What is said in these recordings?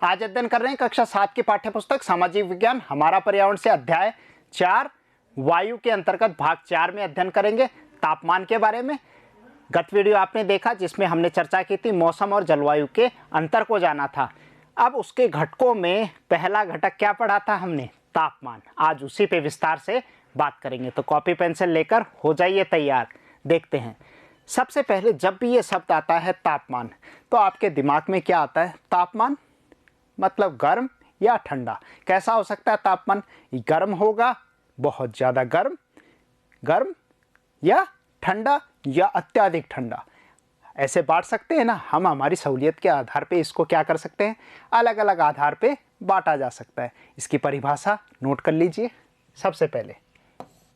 आज अध्ययन कर रहे हैं कक्षा 7 की पाठ्य पुस्तक सामाजिक विज्ञान हमारा पर्यावरण से अध्याय 4 वायु के अंतर्गत भाग 4 में अध्ययन करेंगे तापमान के बारे में। गत वीडियो आपने देखा जिसमें हमने चर्चा की थी मौसम और जलवायु के अंतर को जाना था। अब उसके घटकों में पहला घटक क्या पढ़ा था हमने? तापमान। आज उसी पे विस्तार से बात करेंगे, तो कॉपी पेंसिल लेकर हो जाइए तैयार। देखते हैं। सबसे पहले जब भी ये शब्द आता है तापमान, तो आपके दिमाग में क्या आता है? तापमान मतलब गर्म या ठंडा। कैसा हो सकता है तापमान? गर्म होगा, बहुत ज़्यादा गर्म, गर्म या ठंडा या अत्यधिक ठंडा। ऐसे बांट सकते हैं ना हम। हमारी सहूलियत के आधार पे इसको क्या कर सकते हैं? अलग अलग आधार पे बांटा जा सकता है। इसकी परिभाषा नोट कर लीजिए। सबसे पहले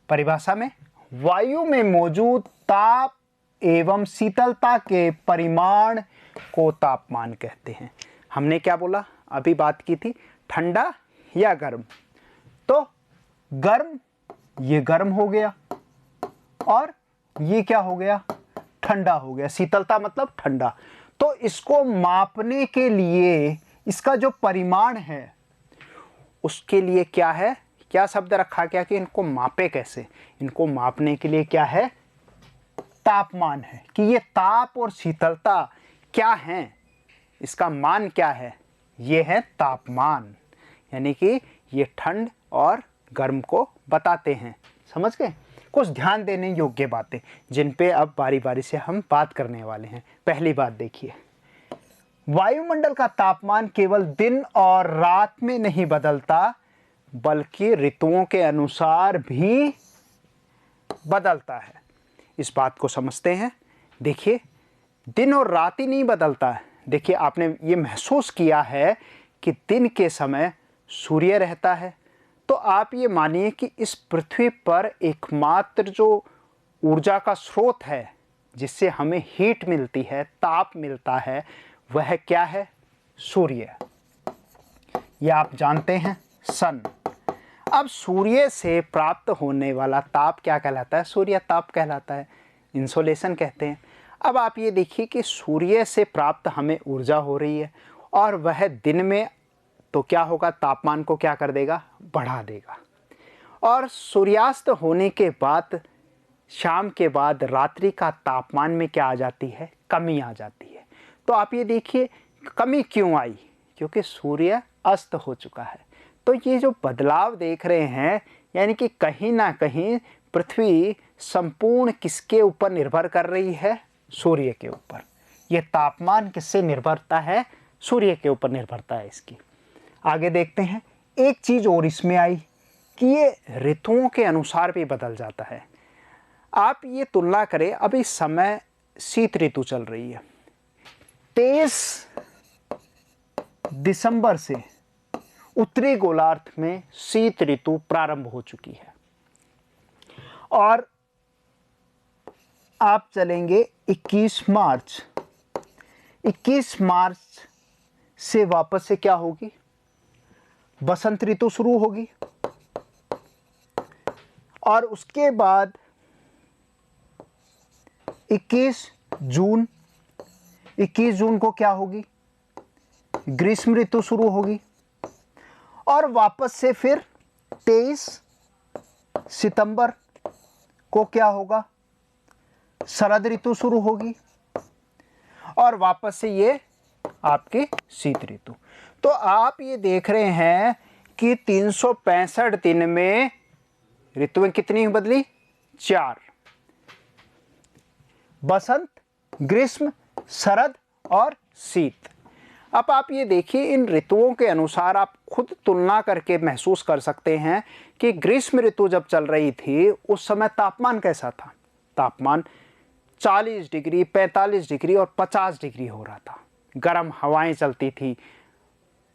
परिभाषा में वायु में मौजूद ताप एवं शीतलता के परिमाण को तापमान कहते हैं। हमने क्या बोला? अभी बात की थी ठंडा या गर्म। तो गर्म, ये गर्म हो गया और ये क्या हो गया? ठंडा हो गया। शीतलता मतलब ठंडा। तो इसको मापने के लिए इसका जो परिमाण है उसके लिए क्या है, क्या शब्द रखा गया कि इनको मापे कैसे? इनको मापने के लिए क्या है? तापमान है। कि ये ताप और शीतलता क्या है, इसका मान क्या है? ये है तापमान। यानी कि ये ठंड और गर्म को बताते हैं। समझ गए? कुछ ध्यान देने योग्य बातें जिन पे अब बारी बारी से हम बात करने वाले हैं। पहली बात देखिए, वायुमंडल का तापमान केवल दिन और रात में नहीं बदलता बल्कि ऋतुओं के अनुसार भी बदलता है। इस बात को समझते हैं। देखिए, दिन और रात ही नहीं बदलता है। देखिए, आपने ये महसूस किया है कि दिन के समय सूर्य रहता है, तो आप ये मानिए कि इस पृथ्वी पर एकमात्र जो ऊर्जा का स्रोत है जिससे हमें हीट मिलती है, ताप मिलता है, वह क्या है? सूर्य। यह आप जानते हैं, सन। अब सूर्य से प्राप्त होने वाला ताप क्या कहलाता है? सूर्य ताप कहलाता है, इंसोलेशन कहते हैं। अब आप ये देखिए कि सूर्य से प्राप्त हमें ऊर्जा हो रही है और वह दिन में तो क्या होगा? तापमान को क्या कर देगा? बढ़ा देगा। और सूर्यास्त होने के बाद, शाम के बाद रात्रि का तापमान में क्या आ जाती है? कमी आ जाती है। तो आप ये देखिए कमी क्यों आई? क्योंकि सूर्य अस्त हो चुका है। तो ये जो बदलाव देख रहे हैं, यानी कि कहीं ना कहीं पृथ्वी संपूर्ण किसके ऊपर निर्भर कर रही है? सूर्य के ऊपर। ये तापमान किससे निर्भरता है? सूर्य के ऊपर निर्भरता है इसकी। आगे देखते हैं। एक चीज और इसमें आई कि ये ऋतुओं के अनुसार भी बदल जाता है। आप ये तुलना करें, अभी समय शीत ऋतु चल रही है। 23 दिसंबर से उत्तरी गोलार्ध में शीत ऋतु प्रारंभ हो चुकी है और आप चलेंगे 21 मार्च। 21 मार्च से वापस से क्या होगी? बसंत ऋतु शुरू होगी। और उसके बाद 21 जून, 21 जून को क्या होगी? ग्रीष्म ऋतु शुरू होगी। और वापस से फिर 23 सितंबर को क्या होगा? शरद ऋतु शुरू होगी। और वापस से ये आपकी शीत ऋतु। तो आप ये देख रहे हैं कि 365 दिन में ऋतुएं कितनी बदली? 4। बसंत, ग्रीष्म, शरद और शीत। अब आप ये देखिए, इन ऋतुओं के अनुसार आप खुद तुलना करके महसूस कर सकते हैं कि ग्रीष्म ऋतु जब चल रही थी उस समय तापमान कैसा था? तापमान 40 डिग्री, 45 डिग्री और 50 डिग्री हो रहा था। गर्म हवाएं चलती थी,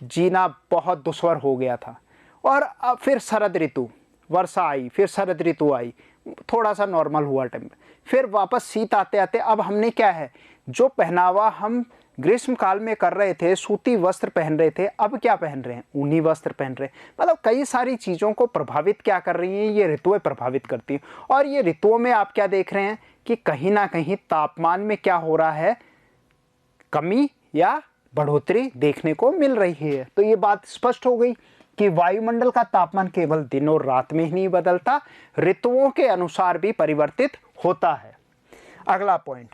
जीना बहुत दुश्वार हो गया था। और अब फिर शरद ऋतु, वर्षा आई, फिर शरद ऋतु आई, थोड़ा सा नॉर्मल हुआ टेम्परेचर। फिर वापस शीत आते आते अब हमने क्या है, जो पहनावा हम ग्रीष्म काल में कर रहे थे, सूती वस्त्र पहन रहे थे, अब क्या पहन रहे हैं? ऊनी वस्त्र पहन रहे हैं। मतलब कई सारी चीज़ों को प्रभावित क्या कर रही हैं? ये ऋतुएं प्रभावित करती हैं। और ये ऋतुओं में आप क्या देख रहे हैं कि कहीं ना कहीं तापमान में क्या हो रहा है? कमी या बढ़ोतरी देखने को मिल रही है। तो ये बात स्पष्ट हो गई कि वायुमंडल का तापमान केवल दिन और रात में ही नहीं बदलता, ऋतुओं के अनुसार भी परिवर्तित होता है। अगला पॉइंट,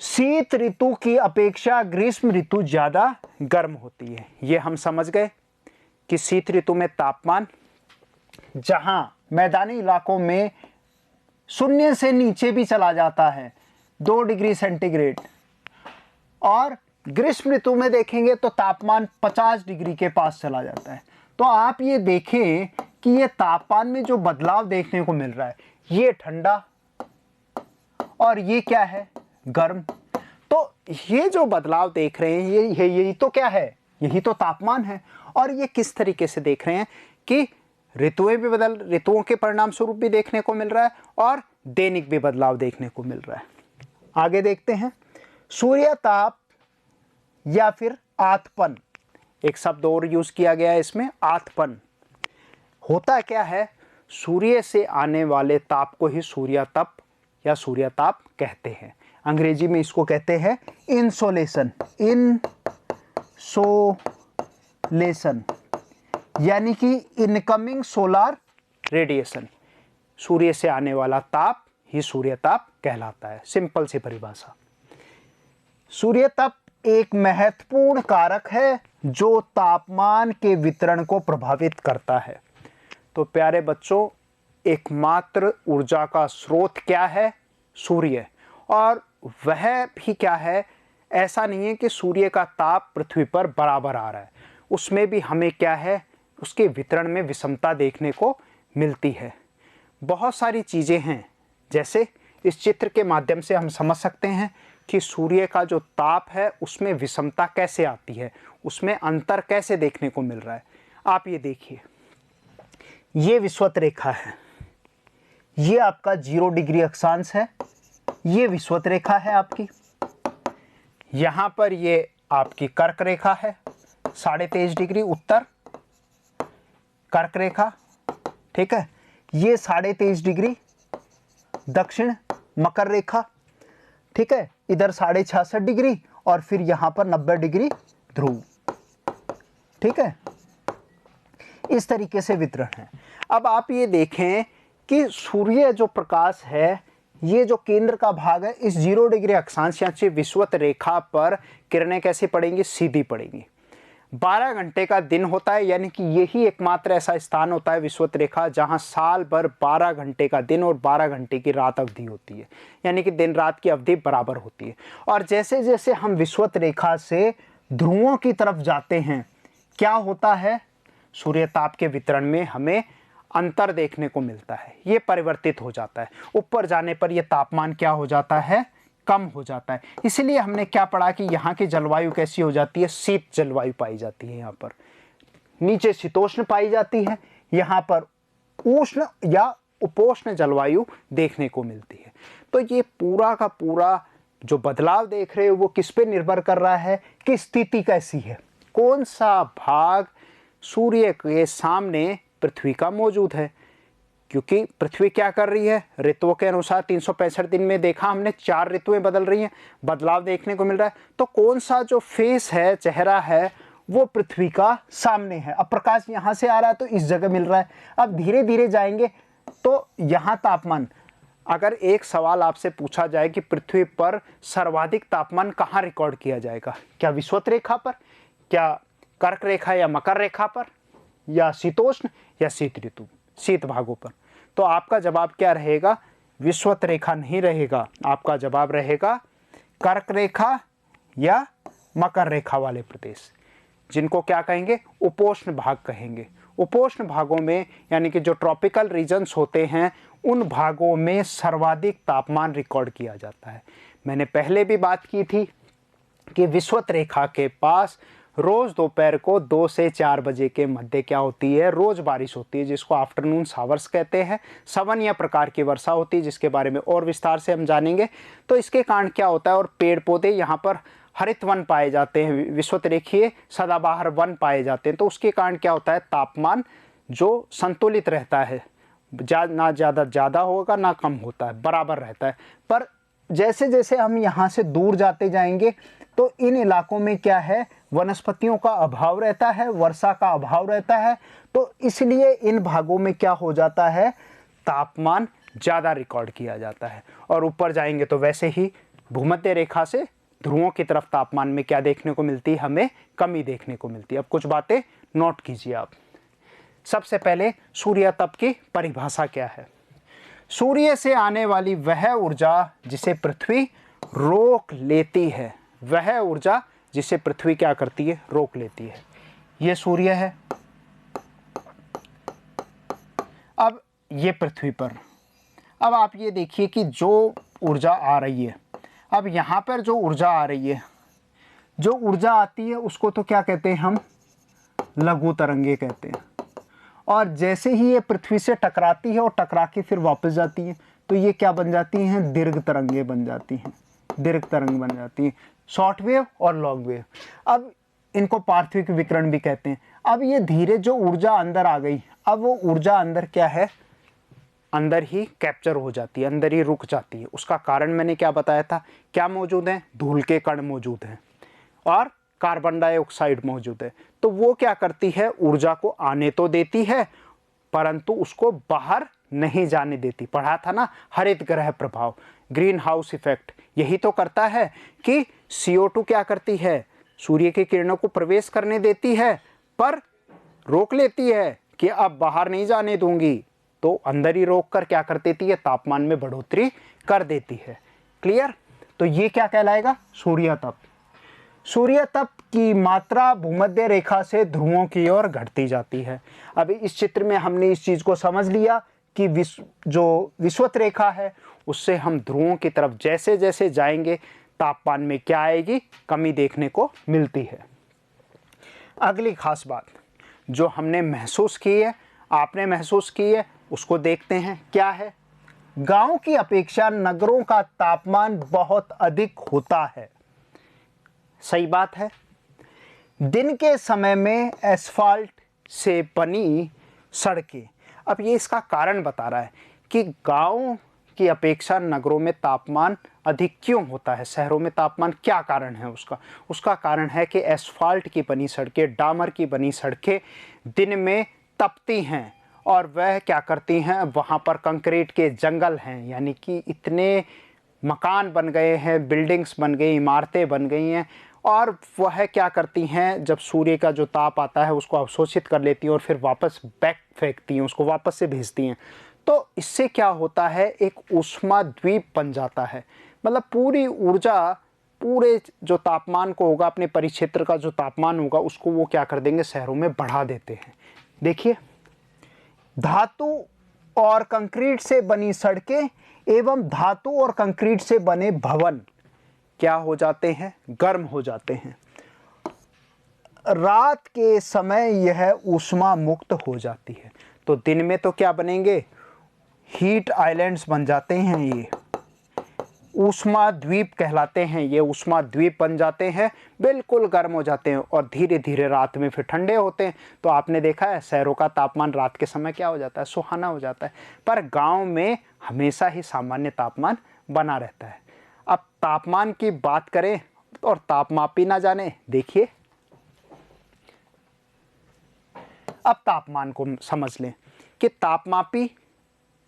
शीत ऋतु की अपेक्षा ग्रीष्म ऋतु ज्यादा गर्म होती है। ये हम समझ गए कि शीत ऋतु में तापमान जहां मैदानी इलाकों में 0 से नीचे भी चला जाता है 2 डिग्री सेंटीग्रेड, और ग्रीष्म ऋतु में देखेंगे तो तापमान 50 डिग्री के पास चला जाता है। तो आप ये देखें कि ये तापमान में जो बदलाव देखने को मिल रहा है, ये ठंडा और ये क्या है, गर्म। तो ये जो बदलाव देख रहे हैं यही तो क्या है, यही तो तापमान है। और ये किस तरीके से देख रहे हैं कि ऋतुओं के परिणाम स्वरूप भी देखने को मिल रहा है और दैनिक भी बदलाव देखने को मिल रहा है। आगे देखते हैं, सूर्य ताप या फिर आतपन, एक शब्द और यूज किया गया है इसमें, आतपन। होता क्या है, सूर्य से आने वाले ताप को ही सूर्यतप या सूर्यताप कहते हैं। अंग्रेजी में इसको कहते हैं इंसोलेशन, इंसोलेशन यानी कि इनकमिंग सोलर रेडिएशन। सूर्य से आने वाला ताप ही सूर्यताप कहलाता है। सिंपल सी परिभाषा। सूर्यताप एक महत्वपूर्ण कारक है जो तापमान के वितरण को प्रभावित करता है। तो प्यारे बच्चों, एकमात्र ऊर्जा का स्रोत क्या है, सूर्य। और वह भी क्या है, ऐसा नहीं है कि सूर्य का ताप पृथ्वी पर बराबर आ रहा है, उसमें भी हमें क्या है, उसके वितरण में विषमता देखने को मिलती है। बहुत सारी चीज़ें हैं, जैसे इस चित्र के माध्यम से हम समझ सकते हैं कि सूर्य का जो ताप है उसमें विषमता कैसे आती है, उसमें अंतर कैसे देखने को मिल रहा है। आप ये देखिए, ये विषुवत रेखा है, ये आपका 0 डिग्री अक्षांश है, ये विषुवत रेखा है आपकी। यहाँ पर ये आपकी कर्क रेखा है, 23.5 डिग्री उत्तर कर्क रेखा, ठीक है। ये 23.5 डिग्री दक्षिण मकर रेखा, ठीक है। इधर 66.5 डिग्री और फिर यहाँ पर 90 डिग्री ध्रुव, ठीक है। इस तरीके से वितरण है। अब आप ये देखें कि सूर्य जो प्रकाश है, ये जो केंद्र का भाग है, इस 0 डिग्री अक्षांश या विषुवत रेखा पर किरणें कैसे पड़ेंगी, सीधी पड़ेंगी। 12 घंटे का दिन होता है, यानी कि यही एकमात्र ऐसा स्थान होता है विषुवत रेखा जहां साल भर 12 घंटे का दिन और 12 घंटे की रात अवधि होती है, यानी कि दिन रात की अवधि बराबर होती है। और जैसे जैसे हम विषुवत रेखा से ध्रुवों की तरफ जाते हैं, क्या होता है, सूर्य ताप के वितरण में हमें अंतर देखने को मिलता है, ये परिवर्तित हो जाता है। ऊपर जाने पर यह तापमान क्या हो जाता है, कम हो जाता है। इसलिए हमने क्या पढ़ा कि यहाँ की जलवायु कैसी हो जाती है, शीत जलवायु पाई जाती है। यहाँ पर नीचे शीतोष्ण पाई जाती है, यहाँ पर उष्ण या उपोष्ण जलवायु देखने को मिलती है। तो ये पूरा का पूरा जो बदलाव देख रहे हो वो किस पे निर्भर कर रहा है कि स्थिति कैसी है, कौन सा भाग सूर्य के सामने पृथ्वी का मौजूद है। क्योंकि पृथ्वी क्या कर रही है, ऋतुओं के अनुसार 365 दिन में देखा हमने 4 ऋतुएं बदल रही हैं, बदलाव देखने को मिल रहा है। तो कौन सा जो फेस है, चेहरा है, वो पृथ्वी का सामने है। अब प्रकाश यहाँ से आ रहा है तो इस जगह मिल रहा है। अब धीरे धीरे जाएंगे तो यहाँ तापमान, अगर एक सवाल आपसे पूछा जाए कि पृथ्वी पर सर्वाधिक तापमान कहाँ रिकॉर्ड किया जाएगा, क्या विषुवत रेखा पर, क्या कर्क रेखा या मकर रेखा पर, या शीतोष्ण या शीत ऋतु, शीत भागों पर, तो आपका जवाब क्या रहेगा, विषुवत रेखा नहीं रहेगा, आपका जवाब रहेगा कर्क रेखा या मकर रेखा वाले प्रदेश, जिनको क्या कहेंगे, उपोष्ण भाग कहेंगे। उपोष्ण भागों में यानी कि जो ट्रॉपिकल रीजन्स होते हैं, उन भागों में सर्वाधिक तापमान रिकॉर्ड किया जाता है। मैंने पहले भी बात की थी कि विषुवत रेखा के पास रोज़ दोपहर को 2 से 4 बजे के मध्य क्या होती है, रोज़ बारिश होती है, जिसको आफ्टरनून शावर्स कहते हैं। सवनीय प्रकार की वर्षा होती है, जिसके बारे में और विस्तार से हम जानेंगे। तो इसके कारण क्या होता है, और पेड़ पौधे यहाँ पर हरित वन पाए जाते हैं, विषुवत रेखीय सदाबहार वन पाए जाते हैं। तो उसके कारण क्या होता है, तापमान जो संतुलित रहता है, ना ज़्यादा होगा ना कम होता है, बराबर रहता है। पर जैसे जैसे हम यहाँ से दूर जाते जाएंगे तो इन इलाकों में क्या है, वनस्पतियों का अभाव रहता है, वर्षा का अभाव रहता है, तो इसलिए इन भागों में क्या हो जाता है, तापमान ज़्यादा रिकॉर्ड किया जाता है। और ऊपर जाएंगे तो वैसे ही भूमध्य रेखा से ध्रुवों की तरफ तापमान में क्या देखने को मिलती है, हमें कमी देखने को मिलती है। अब कुछ बातें नोट कीजिए आप। सबसे पहले सूर्य तप की परिभाषा क्या है। सूर्य से आने वाली वह ऊर्जा जिसे पृथ्वी रोक लेती है, वह ऊर्जा जिसे पृथ्वी क्या करती है, रोक लेती है। ये सूर्य है, अब ये पृथ्वी पर। अब आप ये देखिए कि जो ऊर्जा आ रही है, अब यहाँ पर जो ऊर्जा आ रही है, जो ऊर्जा आती है उसको तो क्या कहते हैं हम, लघु तरंगे कहते हैं। और जैसे ही ये पृथ्वी से टकराती है और टकरा के फिर वापस जाती है, तो ये क्या बन जाती हैं, दीर्घ तरंगे बन जाती हैं, दीर्घ तरंग बन जाती हैं, शॉर्ट वेव और लॉन्ग वेव। अब इनको पार्थिविक विकिरण भी कहते हैं। अब ये धीरे जो ऊर्जा अंदर आ गई, अब वो ऊर्जा अंदर क्या है, अंदर ही कैप्चर हो जाती है, अंदर ही रुक जाती है। उसका कारण मैंने क्या बताया था, क्या मौजूद है, धूल के कण मौजूद हैं और कार्बन डाइऑक्साइड मौजूद है। तो वो क्या करती है, ऊर्जा को आने तो देती है परंतु उसको बाहर नहीं जाने देती। पढ़ा था ना हरित ग्रह प्रभाव, ग्रीन हाउस इफेक्ट, यही तो करता है कि CO2 क्या करती है, सूर्य की किरणों को प्रवेश करने देती है पर रोक लेती है कि अब बाहर नहीं जाने दूंगी, तो अंदर ही रोक कर क्या कर देती है, तापमान में बढ़ोतरी कर देती है। क्लियर। तो ये क्या कहलाएगा, सूर्य तप। सूर्य तप की मात्रा भूमध्य रेखा से ध्रुवों की ओर घटती जाती है। अभी इस चित्र में हमने इस चीज को समझ लिया कि जो विषुवत रेखा है उससे हम ध्रुवों की तरफ जैसे जैसे जाएंगे तापमान में क्या आएगी, कमी देखने को मिलती है। अगली खास बात जो हमने महसूस की है, आपने महसूस की है, उसको देखते हैं क्या है। गांव की अपेक्षा नगरों का तापमान बहुत अधिक होता है। सही बात है। दिन के समय में एस्फाल्ट से बनी सड़कें, अब ये इसका कारण बता रहा है कि गांव की अपेक्षा नगरों में तापमान अधिक क्यों होता है, शहरों में तापमान क्या कारण है उसका कारण है कि एस्फाल्ट की बनी सड़कें, डामर की बनी सड़कें दिन में तपती हैं और वह क्या करती हैं, वहाँ पर कंक्रीट के जंगल हैं, यानी कि इतने मकान बन गए हैं, बिल्डिंग्स बन गई, इमारतें बन गई हैं और वह क्या करती हैं, जब सूर्य का जो ताप आता है उसको अवशोषित कर लेती हैं और फिर वापस बैक फेंकती हैं, उसको वापस से भेजती हैं। तो इससे क्या होता है, एक ऊष्मा द्वीप बन जाता है। मतलब पूरी ऊर्जा, पूरे जो तापमान को होगा, अपने परिक्षेत्र का जो तापमान होगा उसको वो क्या कर देंगे, शहरों में बढ़ा देते हैं। देखिए, धातु और कंक्रीट से बनी सड़कें एवं धातु और कंक्रीट से बने भवन क्या हो जाते हैं, गर्म हो जाते हैं। रात के समय यह ऊष्मा मुक्त हो जाती है, तो दिन में तो क्या बनेंगे, हीट आइलैंड्स बन जाते हैं, ये ऊष्मा द्वीप कहलाते हैं, ये ऊष्मा द्वीप बन जाते हैं, बिल्कुल गर्म हो जाते हैं और धीरे धीरे रात में फिर ठंडे होते हैं। तो आपने देखा है शहरों का तापमान रात के समय क्या हो जाता है, सुहाना हो जाता है, पर गांव में हमेशा ही सामान्य तापमान बना रहता है। अब तापमान की बात करें और तापमापी ना जाने, देखिए अब तापमान को समझ लें कि तापमापी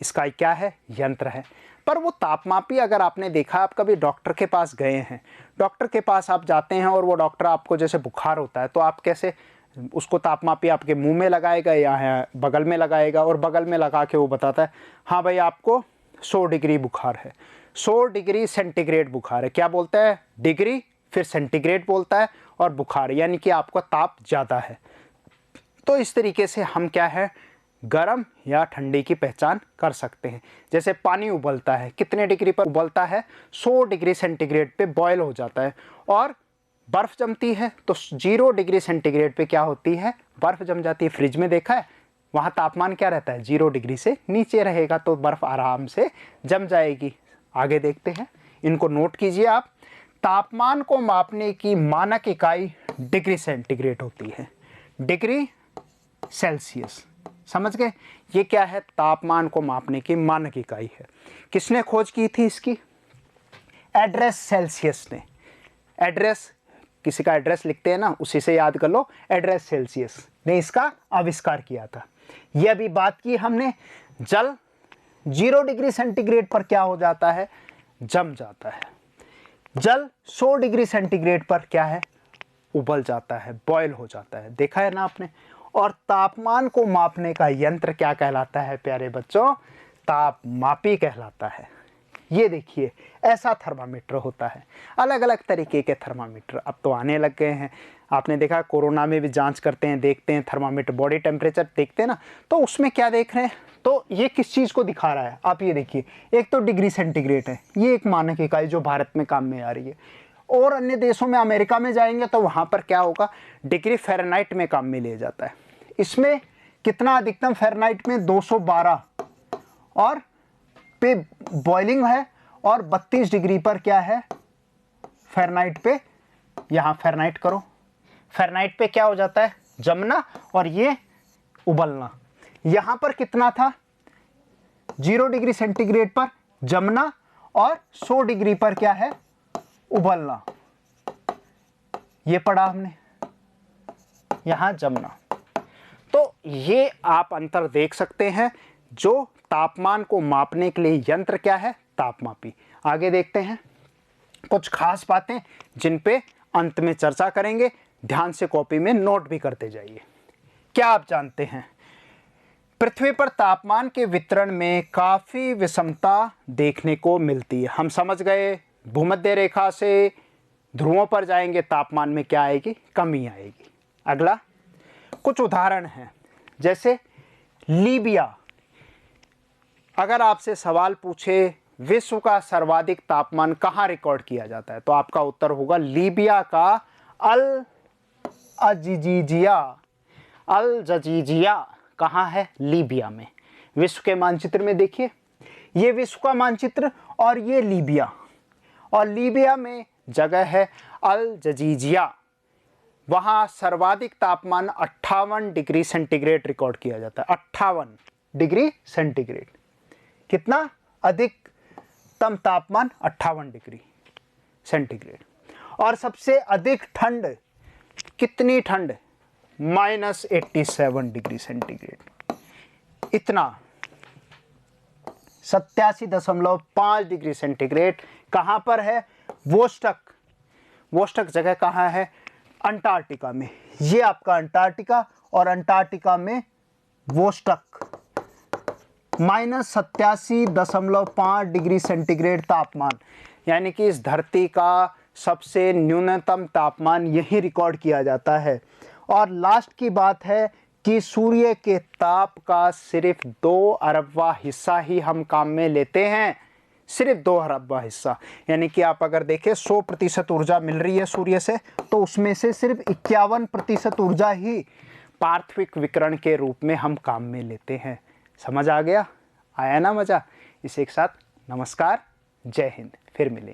इसका क्या है, यंत्र है। पर वो तापमापी अगर आपने देखा, आप कभी डॉक्टर के पास गए हैं, डॉक्टर के पास आप जाते हैं और वो डॉक्टर आपको जैसे बुखार होता है तो आप कैसे उसको तापमापी आपके मुंह में लगाएगा या बगल में लगाएगा और बगल में लगा के वो बताता है हाँ भाई आपको 100 डिग्री बुखार है, 100 डिग्री सेंटीग्रेड बुखार है। क्या बोलता है, डिग्री फिर सेंटीग्रेड बोलता है और बुखार, यानी कि आपका ताप ज़्यादा है। तो इस तरीके से हम क्या है, गर्म या ठंडी की पहचान कर सकते हैं। जैसे पानी उबलता है, कितने डिग्री पर उबलता है, 100 डिग्री सेंटीग्रेड पे बॉयल हो जाता है। और बर्फ़ जमती है तो 0 डिग्री सेंटीग्रेड पे क्या होती है, बर्फ़ जम जाती है। फ्रिज में देखा है, वहाँ तापमान क्या रहता है, 0 डिग्री से नीचे रहेगा, तो बर्फ़ आराम से जम जाएगी। आगे देखते हैं, इनको नोट कीजिए आप। तापमान को मापने की मानक इकाई डिग्री सेंटीग्रेड होती है, डिग्री सेल्सियस। समझ गए, ये क्या है, तापमान को मापने की मानक इकाई है। किसने खोज की थी इसकी, एड्रेस सेल्सियस ने। एड्रेस किसी का एड्रेस लिखते हैं ना, उसी से याद कर लो, एड्रेस सेल्सियस ने इसका आविष्कार किया था। ये अभी बात की हमने, जल 0 डिग्री सेंटीग्रेड पर क्या हो जाता है, जम जाता है। जल 100 डिग्री सेंटीग्रेड पर क्या है, उबल जाता है, बॉयल हो जाता है, देखा है ना आपने। और तापमान को मापने का यंत्र क्या कहलाता है प्यारे बच्चों, तापमापी कहलाता है। ये देखिए ऐसा थर्मामीटर होता है, अलग अलग तरीके के थर्मामीटर अब तो आने लग गए हैं। आपने देखा कोरोना में भी जांच करते हैं, देखते हैं थर्मामीटर, बॉडी टेम्परेचर देखते हैं ना, तो उसमें क्या देख रहे हैं, तो ये किस चीज़ को दिखा रहा है, आप ये देखिए, एक तो डिग्री सेंटीग्रेड है, ये एक मानक इकाई जो भारत में काम में आ रही है। और अन्य देशों में, अमेरिका में जाएंगे तो वहाँ पर क्या होगा, डिग्री फ़ारेनहाइट में काम में लिया जाता है। इसमें कितना अधिकतम, फ़ारेनहाइट में 212 और पे बॉइलिंग है, और 32 डिग्री पर क्या है, फ़ारेनहाइट पे, यहाँ फ़ारेनहाइट करो, फ़ारेनहाइट पे क्या हो जाता है, जमना, और ये उबलना। यहाँ पर कितना था, 0 डिग्री सेंटीग्रेड पर जमना और 100 डिग्री पर क्या है, उबलना। ये पढ़ा हमने, यहाँ जमना। तो ये आप अंतर देख सकते हैं, जो तापमान को मापने के लिए यंत्र क्या है, तापमापी। आगे देखते हैं कुछ खास बातें जिन पे अंत में चर्चा करेंगे, ध्यान से कॉपी में नोट भी करते जाइए। क्या आप जानते हैं, पृथ्वी पर तापमान के वितरण में काफ़ी विषमता देखने को मिलती है। हम समझ गए, भूमध्य रेखा से ध्रुवों पर जाएंगे तापमान में क्या आएगी, कमी आएगी। अगला कुछ उदाहरण हैं, जैसे लीबिया। अगर आपसे सवाल पूछे विश्व का सर्वाधिक तापमान कहाँ रिकॉर्ड किया जाता है, तो आपका उत्तर होगा लीबिया का अल जजीजिया। कहाँ है, लीबिया में। विश्व के मानचित्र में देखिए, ये विश्व का मानचित्र और ये लीबिया, और लीबिया में जगह है अल जजीजिया। वहाँ सर्वाधिक तापमान 58 डिग्री सेंटीग्रेड रिकॉर्ड किया जाता है। 58 डिग्री सेंटीग्रेड, कितना अधिकतम तापमान, 58 डिग्री सेंटीग्रेड। और सबसे अधिक ठंड, कितनी ठंड, -87 डिग्री सेंटीग्रेड। इतना 87.5 डिग्री सेंटीग्रेड कहाँ पर है, वोस्टक। वोस्टक जगह कहाँ है, अंटार्कटिका में। ये आपका अंटार्कटिका, और अंटार्कटिका में वोस्टक, -87.5 डिग्री सेंटीग्रेड तापमान, यानी कि इस धरती का सबसे न्यूनतम तापमान यही रिकॉर्ड किया जाता है। और लास्ट की बात है कि सूर्य के ताप का सिर्फ 2 अरबवां हिस्सा ही हम काम में लेते हैं, सिर्फ 2 अरबवां हिस्सा। यानी कि आप अगर देखें 100% ऊर्जा मिल रही है सूर्य से, तो उसमें से सिर्फ 51% ऊर्जा ही पार्थिविक विकिरण के रूप में हम काम में लेते हैं। समझ आ गया, आया ना मज़ा। इसे एक साथ नमस्कार, जय हिंद, फिर मिलेंगे।